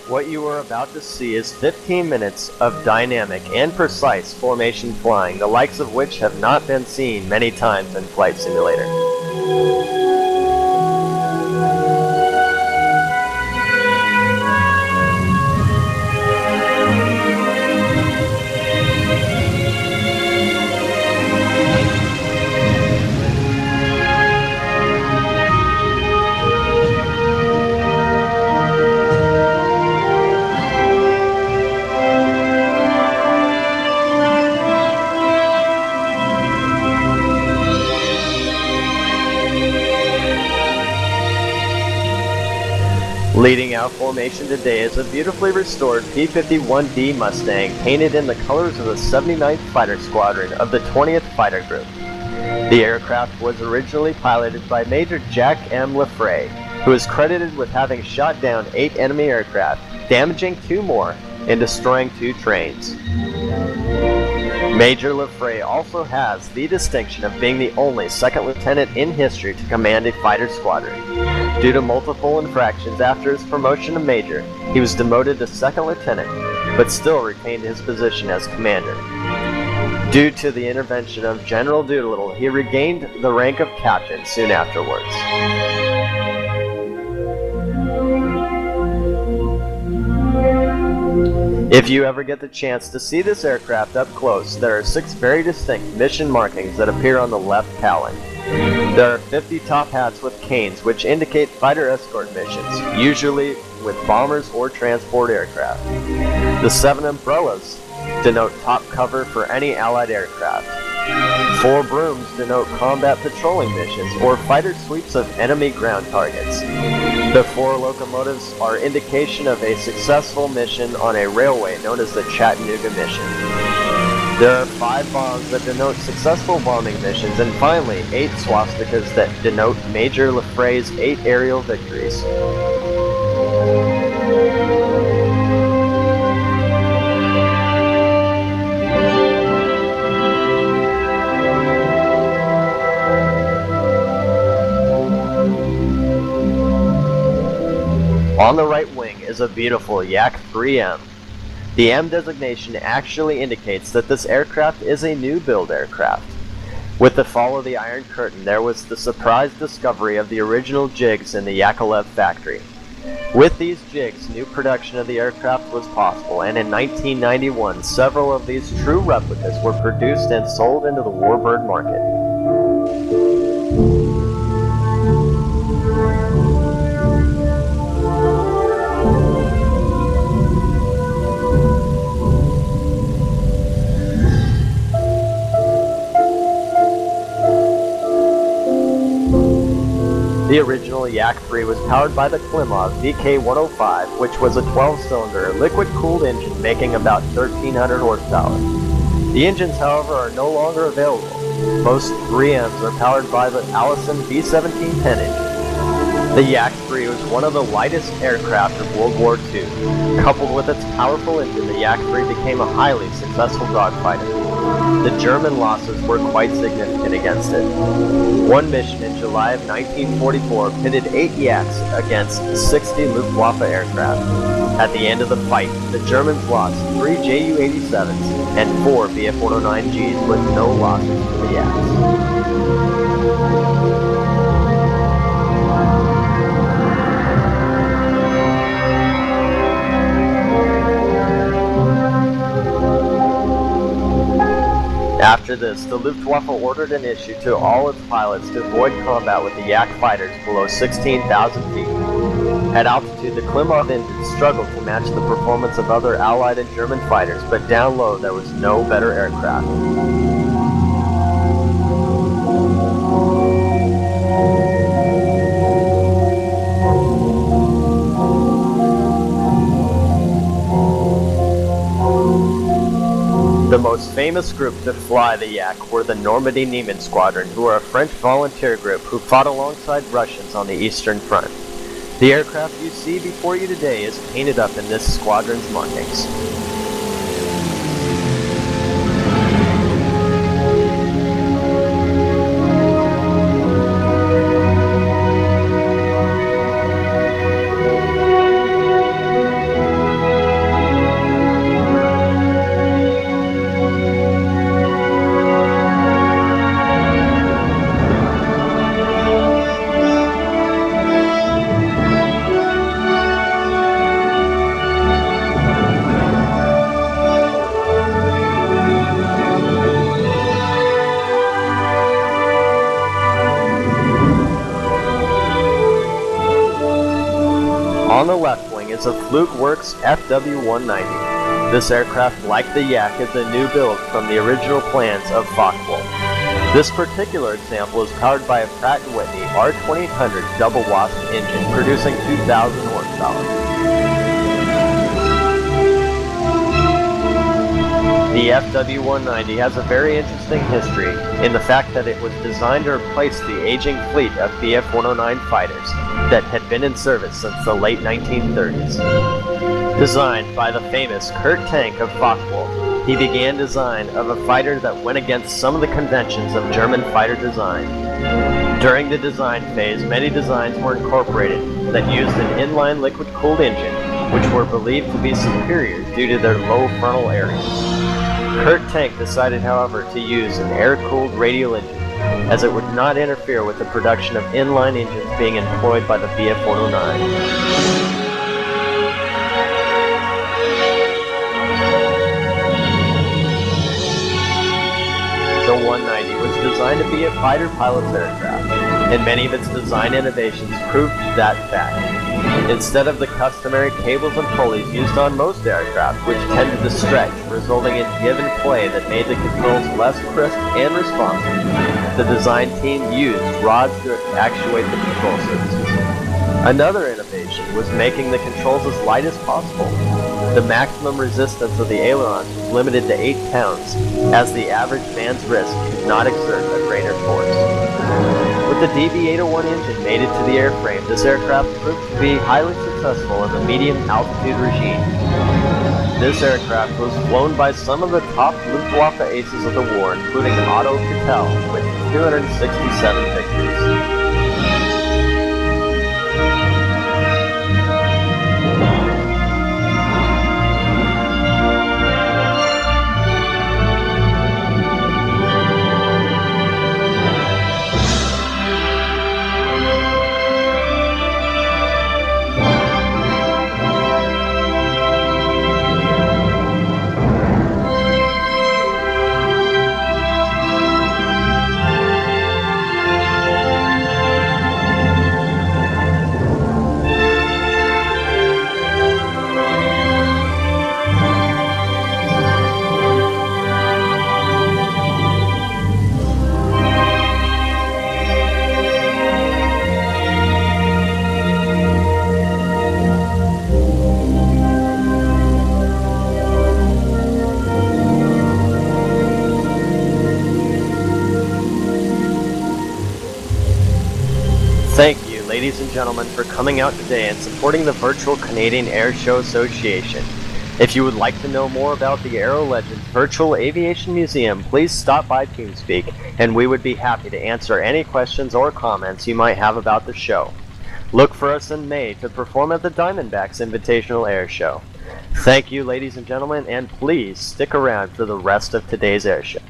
What you are about to see is 15 minutes of dynamic and precise formation flying, the likes of which have not been seen many times in Flight Simulator. Leading out formation today is a beautifully restored P-51D Mustang painted in the colors of the 79th Fighter Squadron of the 20th Fighter Group. The aircraft was originally piloted by Major Jack M. LaFray, who is credited with having shot down 8 enemy aircraft, damaging 2 more, and destroying 2 trains. Major LaFray also has the distinction of being the only second lieutenant in history to command a fighter squadron. Due to multiple infractions after his promotion to major, he was demoted to second lieutenant, but still retained his position as commander. Due to the intervention of General Doolittle, he regained the rank of captain soon afterwards. If you ever get the chance to see this aircraft up close, there are 6 very distinct mission markings that appear on the left cowling. There are 50 top hats with canes which indicate fighter escort missions, usually with bombers or transport aircraft. The 7 umbrellas denote top cover for any Allied aircraft. 4 brooms denote combat patrolling missions or fighter sweeps of enemy ground targets. The 4 locomotives are indication of a successful mission on a railway known as the Chattanooga mission. There are 5 bombs that denote successful bombing missions, and finally 8 swastikas that denote Major LaFray's 8 aerial victories. On the right wing is a beautiful Yak 3M. The M designation actually indicates that this aircraft is a new build aircraft. With the fall of the Iron Curtain, there was the surprise discovery of the original jigs in the Yakolev factory. With these jigs, new production of the aircraft was possible, and in 1991, several of these true replicas were produced and sold into the warbird market. The original Yak 3 was powered by the Klimov VK-105, which was a 12-cylinder, liquid-cooled engine making about 1,300 horsepower. The engines, however, are no longer available. Most 3Ms are powered by the Allison V1710 engine. The Yak 3 was one of the lightest aircraft of World War II. Coupled with its powerful engine, the Yak 3 became a highly successful dogfighter. The German losses were quite significant against it. One mission in July of 1944 pitted 8 Yaks against 60 Luftwaffe aircraft. At the end of the fight, the Germans lost 3 Ju-87s and 4 Bf-109Gs with no losses to the Yaks. After this, the Luftwaffe ordered an issue to all its pilots to avoid combat with the Yak fighters below 16,000 feet. At altitude, the Klimov engine struggled to match the performance of other Allied and German fighters, but down low there was no better aircraft. The most famous group to fly the Yak were the Normandy Niemen Squadron, who were a French volunteer group who fought alongside Russians on the Eastern Front. The aircraft you see before you today is painted up in this squadron's markings. On the left wing is a Fluke Works FW-190. This aircraft, like the Yak, is a new build from the original plans of Focke-Wulf. This particular example is powered by a Pratt & Whitney R2800 double wasp engine producing 2,000 horsepower. The FW-190 has a very interesting history in the fact that it was designed to replace the aging fleet of Bf-109 fighters that had been in service since the late 1930s. Designed by the famous Kurt Tank of Focke-Wulf, he began design of a fighter that went against some of the conventions of German fighter design. During the design phase, many designs were incorporated that used an inline liquid-cooled engine, which were believed to be superior due to their low frontal area. Kurt Tank decided, however, to use an air-cooled radial engine, as it would not interfere with the production of inline engines being employed by the Bf-109. The 190 was designed to be a fighter pilot's aircraft, and many of its design innovations proved that fact. Instead of the customary cables and pulleys used on most aircraft, which tended to stretch, resulting in give and play that made the controls less crisp and responsive, the design team used rods to actuate the control surfaces. Another innovation was making the controls as light as possible. The maximum resistance of the ailerons was limited to 8 pounds, as the average man's wrist could not exert a greater force. With the DB-801 engine mated to the airframe, this aircraft proved to be highly successful in the medium altitude regime. This aircraft was flown by some of the top Luftwaffe aces of the war, including Otto Kittel, with 267 victories. Thank you, ladies and gentlemen, for coming out today and supporting the Virtual Canadian Air Show Association. If you would like to know more about the Aero Legends Virtual Aviation Museum, please stop by TeamSpeak, and we would be happy to answer any questions or comments you might have about the show. Look for us in May to perform at the Diamondbacks Invitational Air Show. Thank you, ladies and gentlemen, and please stick around for the rest of today's air show.